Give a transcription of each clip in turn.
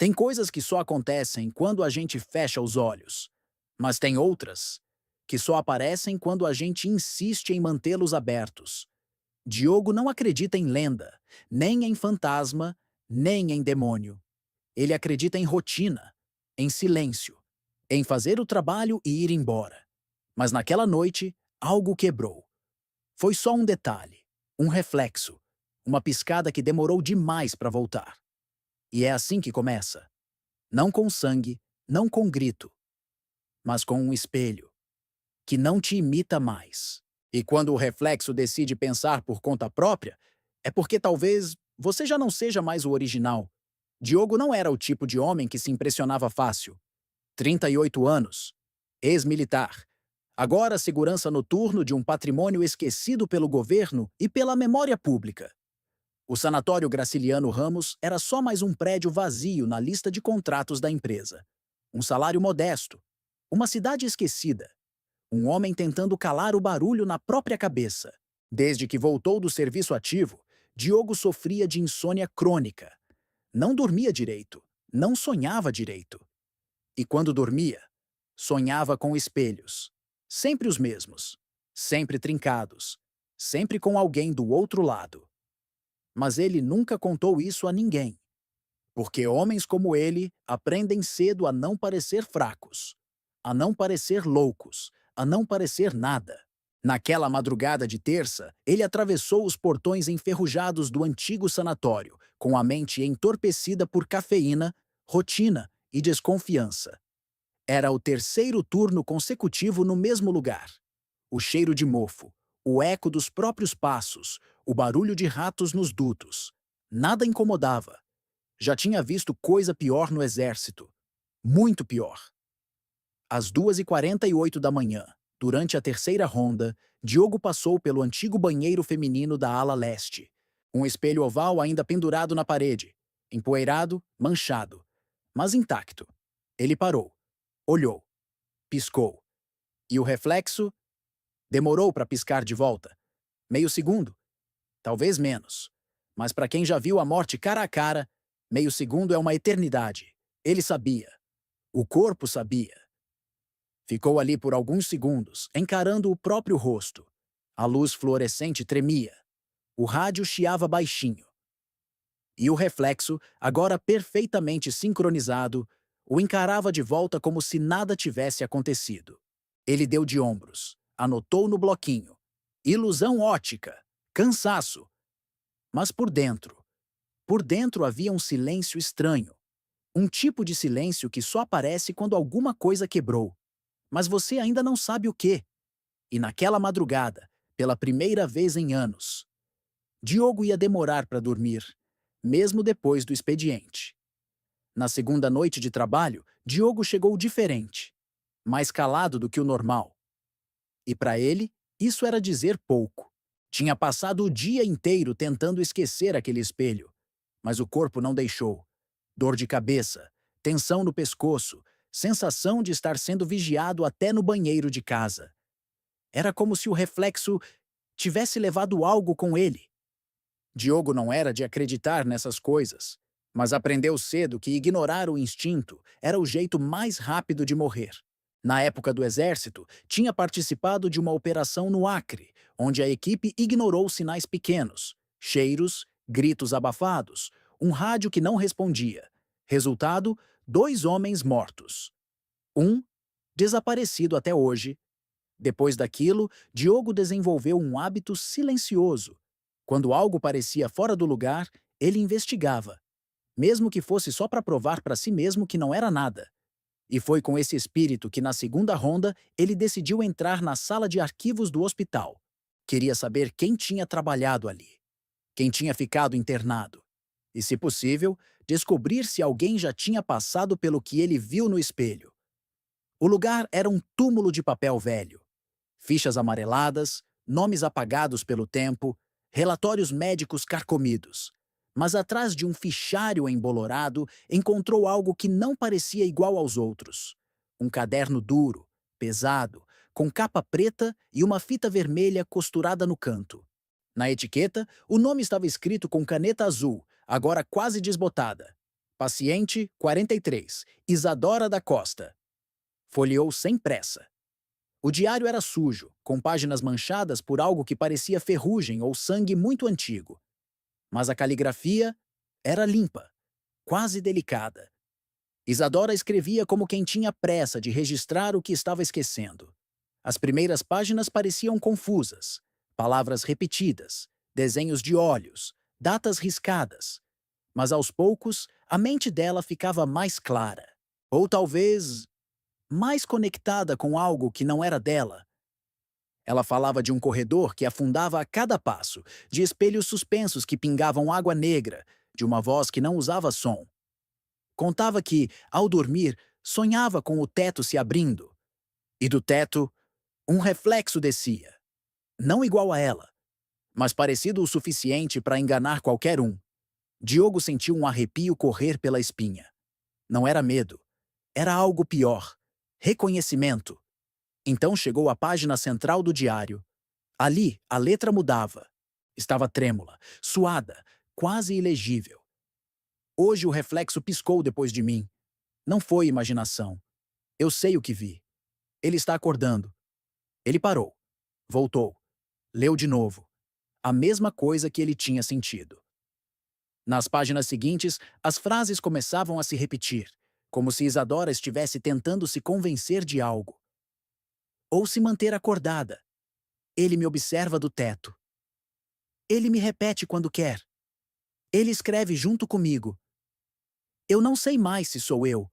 Tem coisas que só acontecem quando a gente fecha os olhos, mas tem outras que só aparecem quando a gente insiste em mantê-los abertos. Diogo não acredita em lenda, nem em fantasma, nem em demônio. Ele acredita em rotina, em silêncio, em fazer o trabalho e ir embora. Mas naquela noite, algo quebrou. Foi só um detalhe, um reflexo, uma piscada que demorou demais para voltar. E é assim que começa. Não com sangue, não com grito, mas com um espelho, que não te imita mais. E quando o reflexo decide pensar por conta própria, é porque talvez você já não seja mais o original. Diogo não era o tipo de homem que se impressionava fácil. 38 anos, ex-militar. Agora segurança noturno de um patrimônio esquecido pelo governo e pela memória pública. O sanatório Graciliano Ramos era só mais um prédio vazio na lista de contratos da empresa. Um salário modesto, uma cidade esquecida, um homem tentando calar o barulho na própria cabeça. Desde que voltou do serviço ativo, Diogo sofria de insônia crônica. Não dormia direito, não sonhava direito. E quando dormia, sonhava com espelhos. Sempre os mesmos, sempre trincados, sempre com alguém do outro lado. Mas ele nunca contou isso a ninguém, porque homens como ele aprendem cedo a não parecer fracos, a não parecer loucos, a não parecer nada. Naquela madrugada de terça, ele atravessou os portões enferrujados do antigo sanatório, com a mente entorpecida por cafeína, rotina e desconfiança. Era o terceiro turno consecutivo no mesmo lugar. O cheiro de mofo, o eco dos próprios passos, o barulho de ratos nos dutos. Nada incomodava. Já tinha visto coisa pior no exército. Muito pior. Às 2h48 da manhã, durante a terceira ronda, Diogo passou pelo antigo banheiro feminino da ala leste. Um espelho oval ainda pendurado na parede, empoeirado, manchado, mas intacto. Ele parou, olhou, piscou. E o reflexo demorou para piscar de volta. Meio segundo, talvez menos. Mas para quem já viu a morte cara a cara, meio segundo é uma eternidade. Ele sabia. O corpo sabia. Ficou ali por alguns segundos, encarando o próprio rosto. A luz fluorescente tremia. O rádio chiava baixinho. E o reflexo, agora perfeitamente sincronizado, o encarava de volta como se nada tivesse acontecido. Ele deu de ombros, anotou no bloquinho. Ilusão ótica, cansaço. Mas por dentro havia um silêncio estranho. Um tipo de silêncio que só aparece quando alguma coisa quebrou. Mas você ainda não sabe o quê. E naquela madrugada, pela primeira vez em anos, Diogo ia demorar para dormir, mesmo depois do expediente. Na segunda noite de trabalho, Diogo chegou diferente, mais calado do que o normal. E para ele, isso era dizer pouco. Tinha passado o dia inteiro tentando esquecer aquele espelho, mas o corpo não deixou. Dor de cabeça, tensão no pescoço, sensação de estar sendo vigiado até no banheiro de casa. Era como se o reflexo tivesse levado algo com ele. Diogo não era de acreditar nessas coisas, mas aprendeu cedo que ignorar o instinto era o jeito mais rápido de morrer. Na época do exército, tinha participado de uma operação no Acre, onde a equipe ignorou sinais pequenos, cheiros, gritos abafados, um rádio que não respondia. Resultado, 2 homens mortos. Um, desaparecido até hoje. Depois daquilo, Diogo desenvolveu um hábito silencioso. Quando algo parecia fora do lugar, ele investigava, mesmo que fosse só para provar para si mesmo que não era nada. E foi com esse espírito que, na segunda ronda, ele decidiu entrar na sala de arquivos do hospital. Queria saber quem tinha trabalhado ali, quem tinha ficado internado. E, se possível, descobrir se alguém já tinha passado pelo que ele viu no espelho. O lugar era um túmulo de papel velho. Fichas amareladas, nomes apagados pelo tempo, relatórios médicos carcomidos. Mas atrás de um fichário embolorado, encontrou algo que não parecia igual aos outros. Um caderno duro, pesado, com capa preta e uma fita vermelha costurada no canto. Na etiqueta, o nome estava escrito com caneta azul, agora quase desbotada. Paciente 43, Isadora da Costa. Folheou sem pressa. O diário era sujo, com páginas manchadas por algo que parecia ferrugem ou sangue muito antigo. Mas a caligrafia era limpa, quase delicada. Isadora escrevia como quem tinha pressa de registrar o que estava esquecendo. As primeiras páginas pareciam confusas, palavras repetidas, desenhos de olhos, datas riscadas. Mas aos poucos, a mente dela ficava mais clara. Ou talvez mais conectada com algo que não era dela. Ela falava de um corredor que afundava a cada passo, de espelhos suspensos que pingavam água negra, de uma voz que não usava som. Contava que, ao dormir, sonhava com o teto se abrindo. E do teto, um reflexo descia. Não igual a ela, mas parecido o suficiente para enganar qualquer um. Diogo sentiu um arrepio correr pela espinha. Não era medo. Era algo pior. Reconhecimento. Então chegou à página central do diário. Ali, a letra mudava. Estava trêmula, suada, quase ilegível. Hoje o reflexo piscou depois de mim. Não foi imaginação. Eu sei o que vi. Ele está acordando. Ele parou. Voltou. Leu de novo. A mesma coisa que ele tinha sentido. Nas páginas seguintes, as frases começavam a se repetir, como se Isadora estivesse tentando se convencer de algo. Ou se manter acordada. Ele me observa do teto. Ele me repete quando quer. Ele escreve junto comigo. Eu não sei mais se sou eu.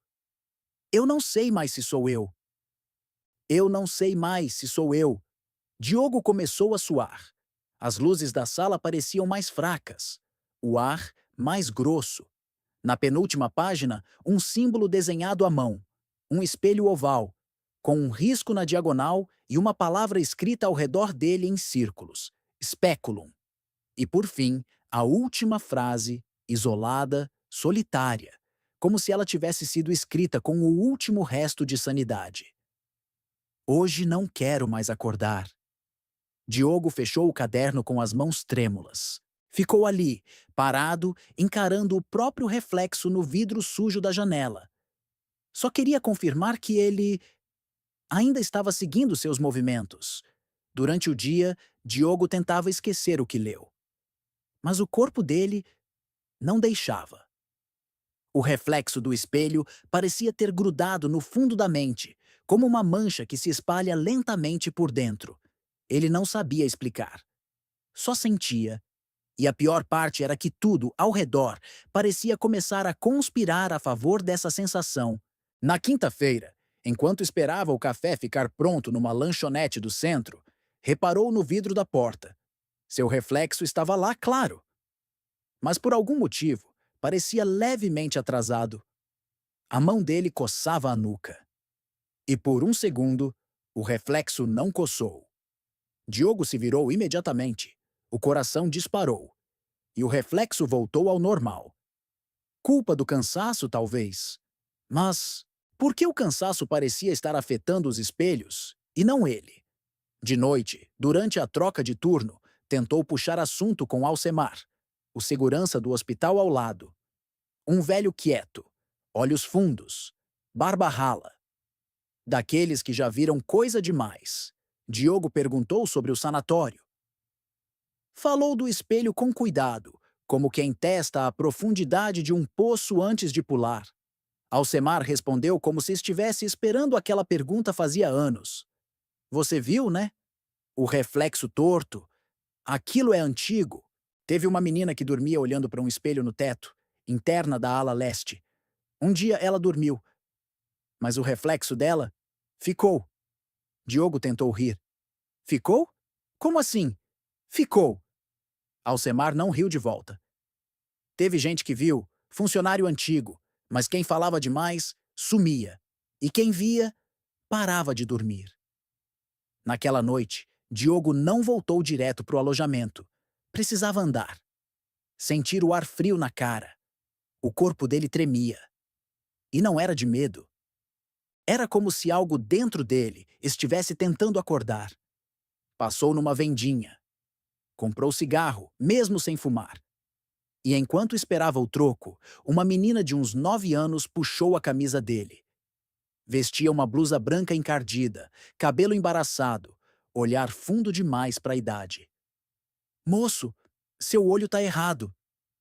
Eu não sei mais se sou eu. Eu não sei mais se sou eu. Diogo começou a suar. As luzes da sala pareciam mais fracas. O ar mais grosso. Na penúltima página, um símbolo desenhado à mão. Um espelho oval, com um risco na diagonal e uma palavra escrita ao redor dele em círculos. Speculum. E por fim, a última frase, isolada, solitária, como se ela tivesse sido escrita com o último resto de sanidade. Hoje não quero mais acordar. Diogo fechou o caderno com as mãos trêmulas. Ficou ali, parado, encarando o próprio reflexo no vidro sujo da janela. Só queria confirmar que ele ainda estava seguindo seus movimentos. Durante o dia, Diogo tentava esquecer o que leu. Mas o corpo dele não deixava. O reflexo do espelho parecia ter grudado no fundo da mente, como uma mancha que se espalha lentamente por dentro. Ele não sabia explicar. Só sentia. E a pior parte era que tudo, ao redor, parecia começar a conspirar a favor dessa sensação. Na quinta-feira, enquanto esperava o café ficar pronto numa lanchonete do centro, reparou no vidro da porta. Seu reflexo estava lá, claro. Mas por algum motivo, parecia levemente atrasado. A mão dele coçava a nuca. E por um segundo, o reflexo não coçou. Diogo se virou imediatamente. O coração disparou. E o reflexo voltou ao normal. Culpa do cansaço, talvez. Mas por que o cansaço parecia estar afetando os espelhos, e não ele? De noite, durante a troca de turno, tentou puxar assunto com Alcemar, o segurança do hospital ao lado. Um velho quieto, olhos fundos, barba rala. Daqueles que já viram coisa demais. Diogo perguntou sobre o sanatório. Falou do espelho com cuidado, como quem testa a profundidade de um poço antes de pular. Alcemar respondeu como se estivesse esperando aquela pergunta fazia anos. Você viu, né? O reflexo torto. Aquilo é antigo. Teve uma menina que dormia olhando para um espelho no teto, interna da ala leste. Um dia ela dormiu, mas o reflexo dela ficou. Diogo tentou rir. Ficou? Como assim? Ficou. Alcemar não riu de volta. Teve gente que viu, funcionário antigo, mas quem falava demais, sumia. E quem via, parava de dormir. Naquela noite, Diogo não voltou direto para o alojamento. Precisava andar. Sentir o ar frio na cara. O corpo dele tremia. E não era de medo. Era como se algo dentro dele estivesse tentando acordar. Passou numa vendinha. Comprou cigarro, mesmo sem fumar. E enquanto esperava o troco, uma menina de uns 9 anos puxou a camisa dele. Vestia uma blusa branca encardida, cabelo embaraçado, olhar fundo demais para a idade. Moço, seu olho tá errado.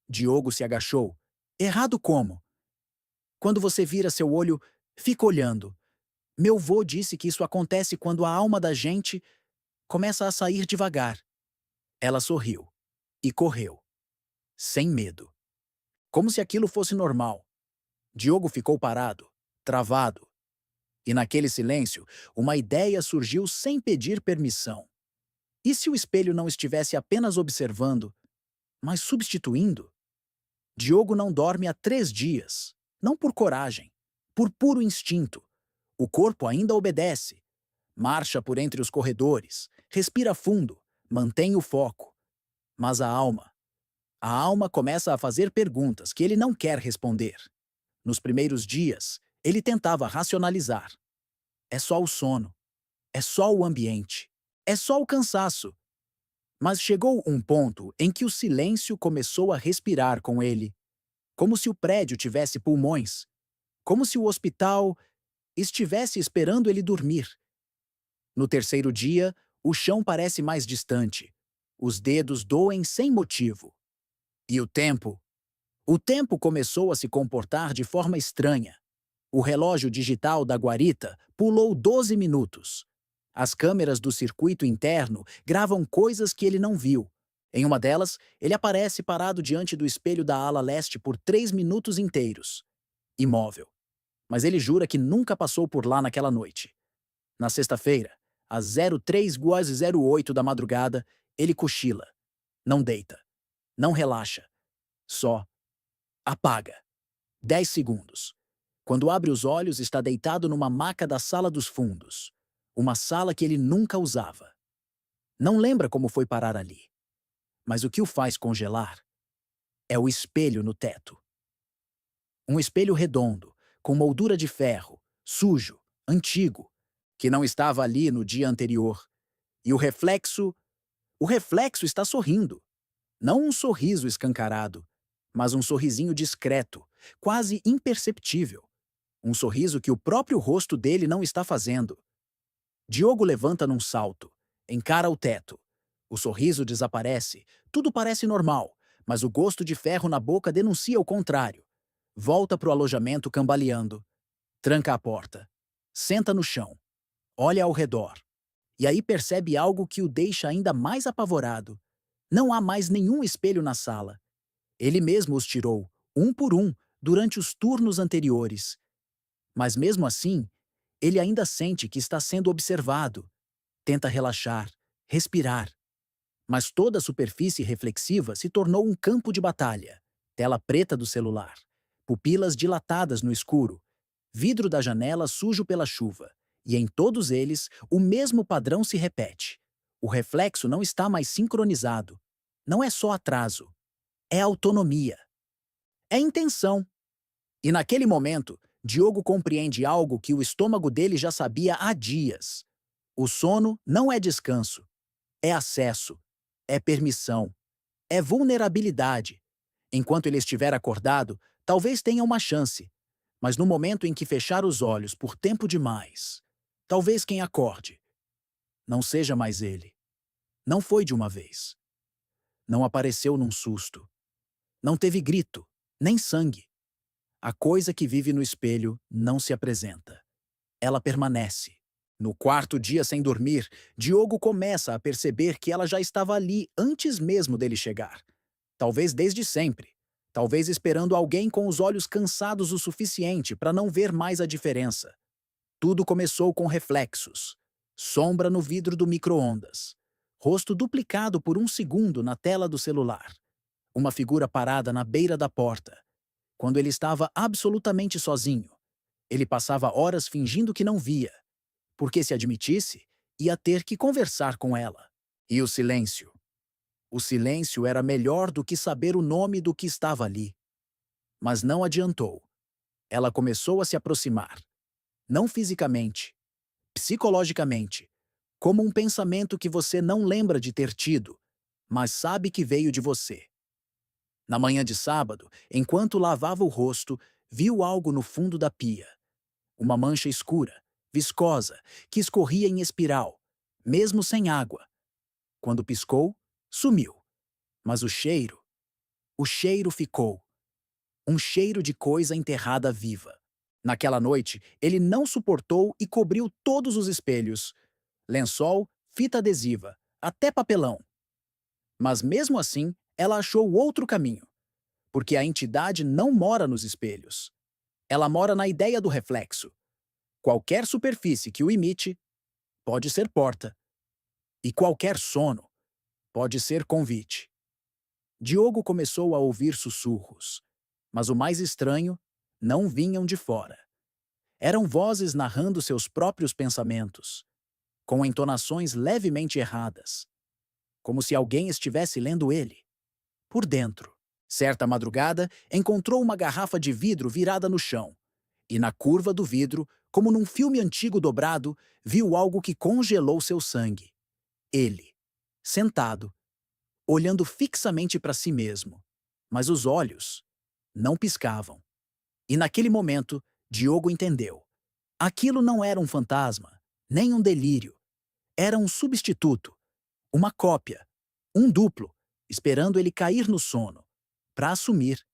Diogo se agachou. Errado como? Quando você vira seu olho, fica olhando. Meu vô disse que isso acontece quando a alma da gente começa a sair devagar. Ela sorriu e correu, sem medo, como se aquilo fosse normal. Diogo ficou parado, travado, e naquele silêncio, uma ideia surgiu sem pedir permissão. E se o espelho não estivesse apenas observando, mas substituindo? Diogo não dorme há 3 dias, não por coragem, por puro instinto. O corpo ainda obedece. Marcha por entre os corredores, respira fundo, mantém o foco. Mas a alma começa a fazer perguntas que ele não quer responder. Nos primeiros dias, ele tentava racionalizar. É só o sono, é só o ambiente, é só o cansaço. Mas chegou um ponto em que o silêncio começou a respirar com ele, como se o prédio tivesse pulmões, como se o hospital estivesse esperando ele dormir. No terceiro dia, o chão parece mais distante. Os dedos doem sem motivo. E o tempo? O tempo começou a se comportar de forma estranha. O relógio digital da guarita pulou 12 minutos. As câmeras do circuito interno gravam coisas que ele não viu. Em uma delas, ele aparece parado diante do espelho da ala leste por 3 minutos inteiros. Imóvel. Mas ele jura que nunca passou por lá naquela noite. Na sexta-feira, às 03h08 da madrugada, ele cochila. Não deita. Não relaxa. Só apaga. 10 segundos. Quando abre os olhos, está deitado numa maca da sala dos fundos. Uma sala que ele nunca usava. Não lembra como foi parar ali. Mas o que o faz congelar é o espelho no teto. Um espelho redondo, com moldura de ferro, sujo, antigo, que não estava ali no dia anterior. E o reflexo está sorrindo. Não um sorriso escancarado, mas um sorrisinho discreto, quase imperceptível. Um sorriso que o próprio rosto dele não está fazendo. Diogo levanta num salto, encara o teto. O sorriso desaparece, tudo parece normal, mas o gosto de ferro na boca denuncia o contrário. Volta pro alojamento cambaleando. Tranca a porta. Senta no chão. Olha ao redor. E aí percebe algo que o deixa ainda mais apavorado. Não há mais nenhum espelho na sala. Ele mesmo os tirou, um por um, durante os turnos anteriores. Mas mesmo assim, ele ainda sente que está sendo observado. Tenta relaxar, respirar. Mas toda a superfície reflexiva se tornou um campo de batalha. Tela preta do celular, pupilas dilatadas no escuro, vidro da janela sujo pela chuva. E em todos eles, o mesmo padrão se repete. O reflexo não está mais sincronizado. Não é só atraso. É autonomia. É intenção. E naquele momento, Diogo compreende algo que o estômago dele já sabia há dias. O sono não é descanso. É acesso. É permissão. É vulnerabilidade. Enquanto ele estiver acordado, talvez tenha uma chance. Mas no momento em que fechar os olhos por tempo demais, talvez quem acorde não seja mais ele. Não foi de uma vez. Não apareceu num susto. Não teve grito, nem sangue. A coisa que vive no espelho não se apresenta. Ela permanece. No quarto dia sem dormir, Diogo começa a perceber que ela já estava ali antes mesmo dele chegar. Talvez desde sempre. Talvez esperando alguém com os olhos cansados o suficiente para não ver mais a diferença. Tudo começou com reflexos. Sombra no vidro do micro-ondas. Rosto duplicado por um segundo na tela do celular. Uma figura parada na beira da porta. Quando ele estava absolutamente sozinho, ele passava horas fingindo que não via, porque se admitisse, ia ter que conversar com ela. E o silêncio? O silêncio era melhor do que saber o nome do que estava ali. Mas não adiantou. Ela começou a se aproximar. Não fisicamente, psicologicamente, como um pensamento que você não lembra de ter tido, mas sabe que veio de você. Na manhã de sábado, enquanto lavava o rosto, viu algo no fundo da pia. Uma mancha escura, viscosa, que escorria em espiral, mesmo sem água. Quando piscou, sumiu. Mas o cheiro ficou. Um cheiro de coisa enterrada viva. Naquela noite, ele não suportou e cobriu todos os espelhos. Lençol, fita adesiva, até papelão. Mas mesmo assim, ela achou outro caminho. Porque a entidade não mora nos espelhos. Ela mora na ideia do reflexo. Qualquer superfície que o imite pode ser porta. E qualquer sono pode ser convite. Diogo começou a ouvir sussurros. Mas o mais estranho, não vinham de fora. Eram vozes narrando seus próprios pensamentos, com entonações levemente erradas, como se alguém estivesse lendo ele, por dentro. Certa madrugada, encontrou uma garrafa de vidro virada no chão, e na curva do vidro, como num filme antigo dobrado, viu algo que congelou seu sangue. Ele, sentado, olhando fixamente para si mesmo, mas os olhos não piscavam. E naquele momento, Diogo entendeu. Aquilo não era um fantasma, nem um delírio. Era um substituto, uma cópia, um duplo, esperando ele cair no sono, para assumir.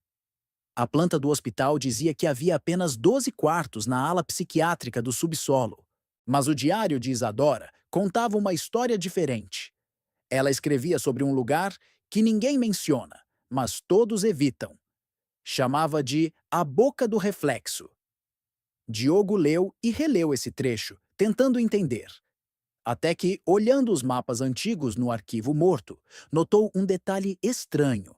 A planta do hospital dizia que havia apenas 12 quartos na ala psiquiátrica do subsolo. Mas o diário de Isadora contava uma história diferente. Ela escrevia sobre um lugar que ninguém menciona, mas todos evitam. Chamava de A Boca do Reflexo. Diogo leu e releu esse trecho, tentando entender. Até que, olhando os mapas antigos no arquivo morto, notou um detalhe estranho.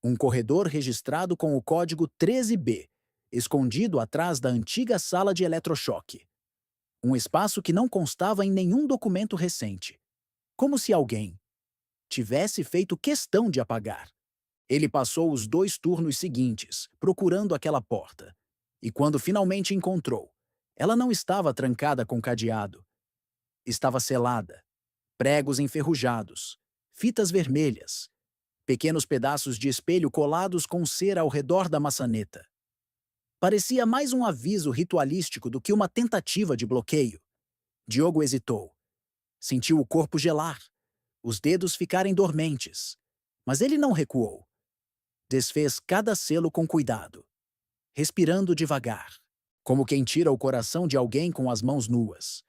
Um corredor registrado com o código 13B, escondido atrás da antiga sala de eletrochoque. Um espaço que não constava em nenhum documento recente. Como se alguém tivesse feito questão de apagar. Ele passou os 2 turnos seguintes, procurando aquela porta. E quando finalmente encontrou, ela não estava trancada com cadeado. Estava selada. Pregos enferrujados, fitas vermelhas, pequenos pedaços de espelho colados com cera ao redor da maçaneta. Parecia mais um aviso ritualístico do que uma tentativa de bloqueio. Diogo hesitou. Sentiu o corpo gelar, os dedos ficarem dormentes. Mas ele não recuou. Desfez cada selo com cuidado, respirando devagar, como quem tira o coração de alguém com as mãos nuas.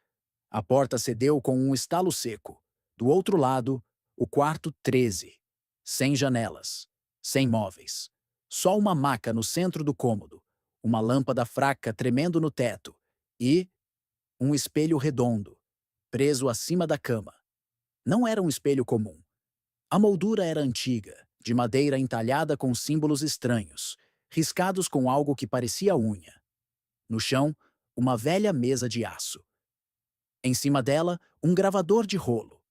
A porta cedeu com um estalo seco. Do outro lado, o quarto 13. Sem janelas, sem móveis. Só uma maca no centro do cômodo, uma lâmpada fraca tremendo no teto e um espelho redondo, preso acima da cama. Não era um espelho comum. A moldura era antiga, de madeira entalhada com símbolos estranhos, riscados com algo que parecia unha. No chão, uma velha mesa de aço. Em cima dela, um gravador de rolo.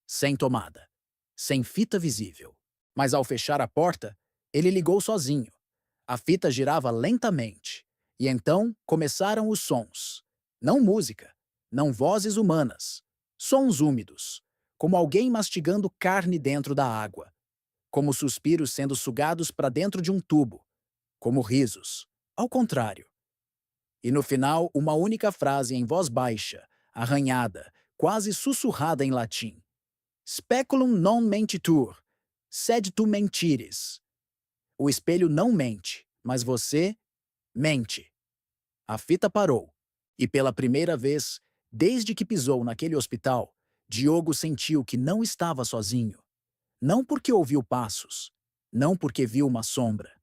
Sem tomada. Sem fita visível. Mas ao fechar a porta, ele ligou sozinho. A fita girava lentamente. E então começaram os sons. Não música. Não vozes humanas. Sons úmidos. Como alguém mastigando carne dentro da água. Como suspiros sendo sugados para dentro de um tubo. Como risos. Ao contrário. E no final, uma única frase em voz baixa, arranhada, quase sussurrada em latim. Speculum non mentitur, sed tu mentires. O espelho não mente, mas você mente. A fita parou, e pela primeira vez, desde que pisou naquele hospital, Diogo sentiu que não estava sozinho. Não porque ouviu passos, não porque viu uma sombra,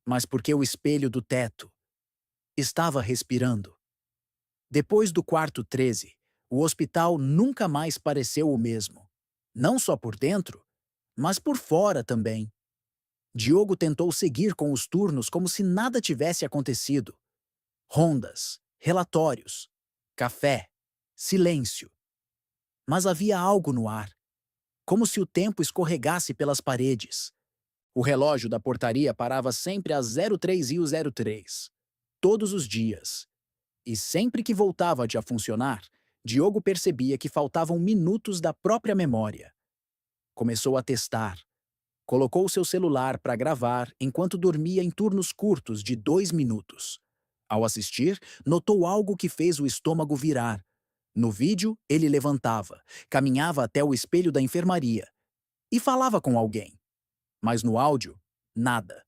mas porque o espelho do teto estava respirando. Depois do quarto 13, o hospital nunca mais pareceu o mesmo. Não só por dentro, mas por fora também. Diogo tentou seguir com os turnos como se nada tivesse acontecido. Rondas, relatórios, café, silêncio. Mas havia algo no ar, como se o tempo escorregasse pelas paredes. O relógio da portaria parava sempre às 03h03, todos os dias. E sempre que voltava a funcionar, Diogo percebia que faltavam minutos da própria memória. Começou a testar. Colocou seu celular para gravar enquanto dormia em turnos curtos de 2 minutos. Ao assistir, notou algo que fez o estômago virar. No vídeo, ele levantava, caminhava até o espelho da enfermaria e falava com alguém. Mas no áudio, nada.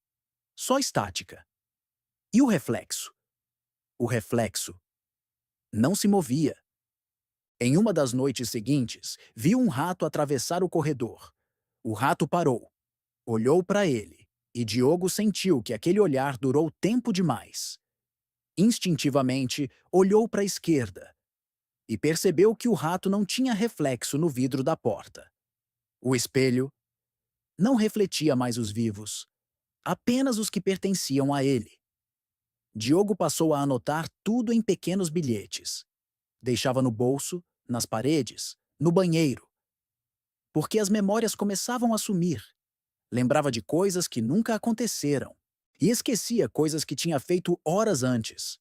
Só estática. E o reflexo? O reflexo não se movia. Em uma das noites seguintes, viu um rato atravessar o corredor. O rato parou, olhou para ele, e Diogo sentiu que aquele olhar durou tempo demais. Instintivamente, olhou para a esquerda e percebeu que o rato não tinha reflexo no vidro da porta. O espelho não refletia mais os vivos, apenas os que pertenciam a ele. Diogo passou a anotar tudo em pequenos bilhetes. Deixava no bolso, nas paredes, no banheiro. Porque as memórias começavam a sumir. Lembrava de coisas que nunca aconteceram. E esquecia coisas que tinha feito horas antes.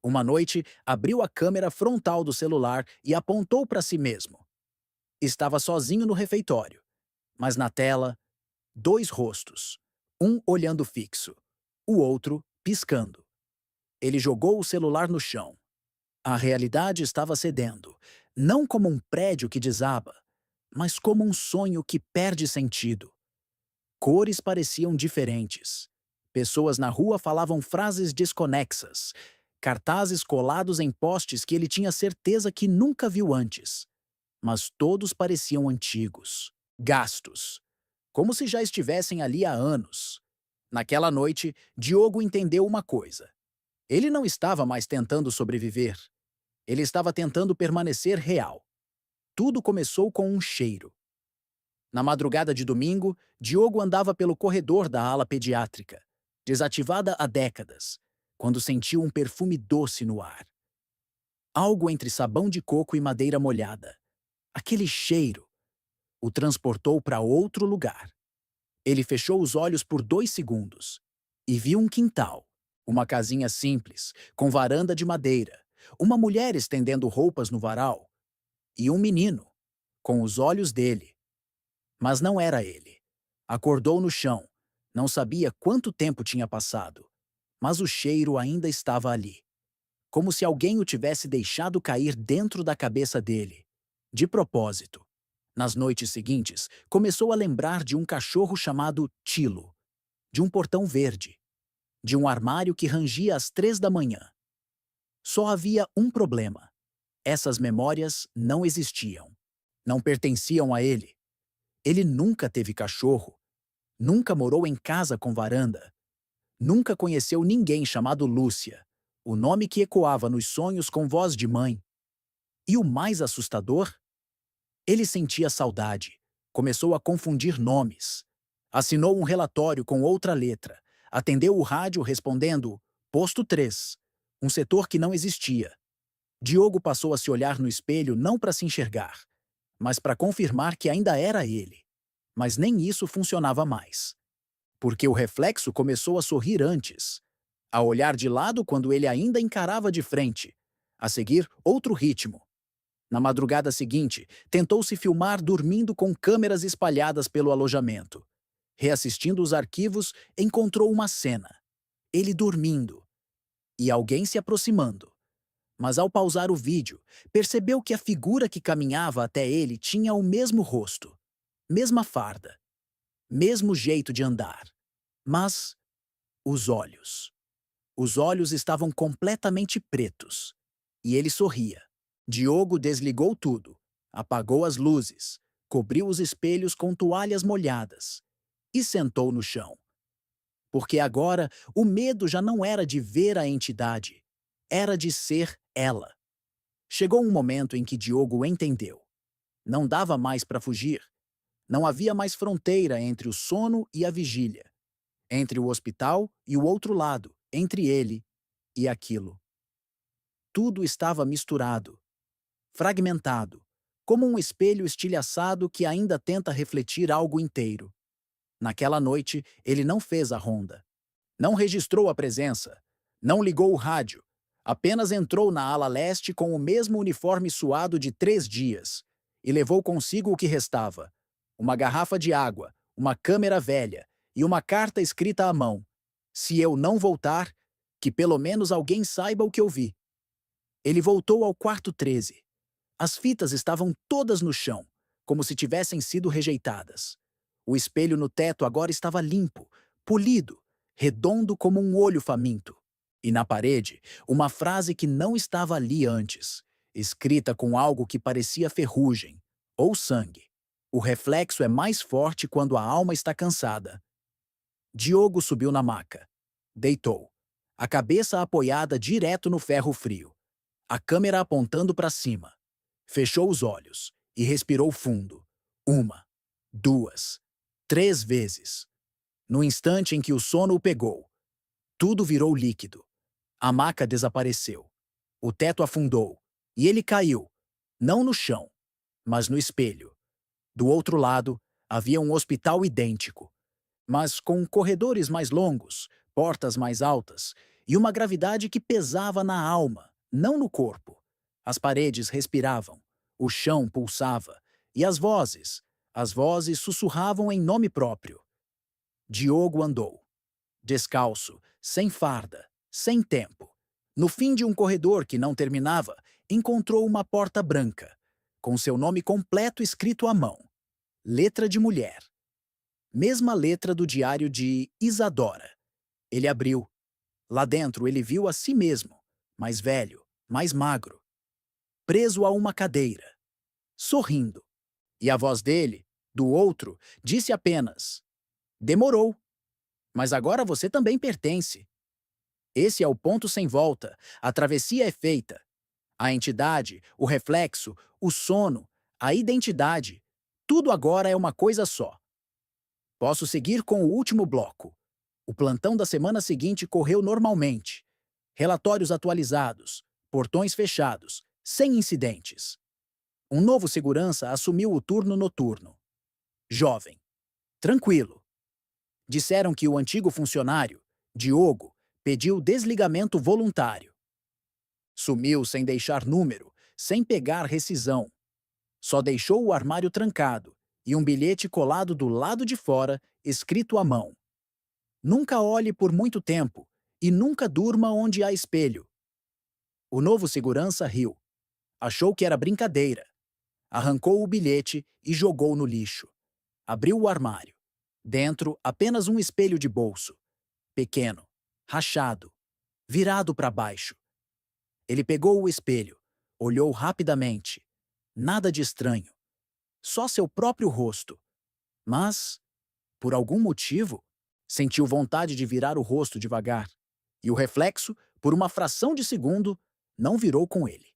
Uma noite, abriu a câmera frontal do celular e apontou para si mesmo. Estava sozinho no refeitório. Mas na tela, dois rostos. Um olhando fixo, o outro piscando. Ele jogou o celular no chão. A realidade estava cedendo, não como um prédio que desaba, mas como um sonho que perde sentido. Cores pareciam diferentes. Pessoas na rua falavam frases desconexas, cartazes colados em postes que ele tinha certeza que nunca viu antes. Mas todos pareciam antigos, gastos, como se já estivessem ali há anos. Naquela noite, Diogo entendeu uma coisa. Ele não estava mais tentando sobreviver. Ele estava tentando permanecer real. Tudo começou com um cheiro. Na madrugada de domingo, Diogo andava pelo corredor da ala pediátrica, desativada há décadas, quando sentiu um perfume doce no ar. Algo entre sabão de coco e madeira molhada. Aquele cheiro o transportou para outro lugar. Ele fechou os olhos por 2 segundos e viu um quintal, uma casinha simples, com varanda de madeira, uma mulher estendendo roupas no varal e um menino, com os olhos dele. Mas não era ele. Acordou no chão. Não sabia quanto tempo tinha passado, mas o cheiro ainda estava ali, como se alguém o tivesse deixado cair dentro da cabeça dele, de propósito. Nas noites seguintes, começou a lembrar de um cachorro chamado Tilo, de um portão verde, de um armário que rangia às 3 da manhã. Só havia um problema. Essas memórias não existiam. Não pertenciam a ele. Ele nunca teve cachorro, nunca morou em casa com varanda, nunca conheceu ninguém chamado Lúcia, o nome que ecoava nos sonhos com voz de mãe. E o mais assustador? Ele sentia saudade, começou a confundir nomes. Assinou um relatório com outra letra, atendeu o rádio respondendo Posto 3, um setor que não existia. Diogo passou a se olhar no espelho não para se enxergar, mas para confirmar que ainda era ele. Mas nem isso funcionava mais. Porque o reflexo começou a sorrir antes, a olhar de lado quando ele ainda encarava de frente, a seguir outro ritmo. Na madrugada seguinte, tentou se filmar dormindo com câmeras espalhadas pelo alojamento. Reassistindo os arquivos, encontrou uma cena. Ele dormindo. E alguém se aproximando. Mas ao pausar o vídeo, percebeu que a figura que caminhava até ele tinha o mesmo rosto, mesma farda, mesmo jeito de andar. Mas os olhos. Os olhos estavam completamente pretos. E ele sorria. Diogo desligou tudo, apagou as luzes, cobriu os espelhos com toalhas molhadas e sentou no chão. Porque agora o medo já não era de ver a entidade, era de ser ela. Chegou um momento em que Diogo entendeu. Não dava mais para fugir. Não havia mais fronteira entre o sono e a vigília, entre o hospital e o outro lado, entre ele e aquilo. Tudo estava misturado, fragmentado, como um espelho estilhaçado que ainda tenta refletir algo inteiro. Naquela noite, ele não fez a ronda. Não registrou a presença. Não ligou o rádio. Apenas entrou na ala leste com o mesmo uniforme suado de 3 dias e levou consigo o que restava: uma garrafa de água, uma câmera velha e uma carta escrita à mão. Se eu não voltar, que pelo menos alguém saiba o que eu vi. Ele voltou ao quarto 13. As fitas estavam todas no chão, como se tivessem sido rejeitadas. O espelho no teto agora estava limpo, polido, redondo como um olho faminto. E na parede, uma frase que não estava ali antes, escrita com algo que parecia ferrugem ou sangue. O reflexo é mais forte quando a alma está cansada. Diogo subiu na maca. Deitou, a cabeça apoiada direto no ferro frio, a câmera apontando para cima. Fechou os olhos e respirou fundo. 1, 2, 3 vezes. No instante em que o sono o pegou, tudo virou líquido. A maca desapareceu. O teto afundou e ele caiu, não no chão, mas no espelho. Do outro lado, havia um hospital idêntico, mas com corredores mais longos, portas mais altas e uma gravidade que pesava na alma, não no corpo. As paredes respiravam, o chão pulsava, e as vozes sussurravam em nome próprio. Diogo andou, descalço, sem farda, sem tempo. No fim de um corredor que não terminava, encontrou uma porta branca, com seu nome completo escrito à mão. Letra de mulher. Mesma letra do diário de Isadora. Ele abriu. Lá dentro ele viu a si mesmo, mais velho, mais magro, preso a uma cadeira, sorrindo. E a voz dele, do outro, disse apenas: Demorou, mas agora você também pertence. Esse é o ponto sem volta, a travessia é feita. A entidade, o reflexo, o sono, a identidade, tudo agora é uma coisa só. Posso seguir com o último bloco. O plantão da semana seguinte correu normalmente. Relatórios atualizados, portões fechados, sem incidentes. Um novo segurança assumiu o turno noturno. Jovem. Tranquilo. Disseram que o antigo funcionário, Diogo, pediu desligamento voluntário. Sumiu sem deixar número, sem pegar rescisão. Só deixou o armário trancado e um bilhete colado do lado de fora, escrito à mão. Nunca olhe por muito tempo e nunca durma onde há espelho. O novo segurança riu. Achou que era brincadeira. Arrancou o bilhete e jogou no lixo. Abriu o armário. Dentro, apenas um espelho de bolso. Pequeno, rachado, virado para baixo. Ele pegou o espelho, olhou rapidamente. Nada de estranho. Só seu próprio rosto. Mas, por algum motivo, sentiu vontade de virar o rosto devagar. E o reflexo, por uma fração de segundo, não virou com ele.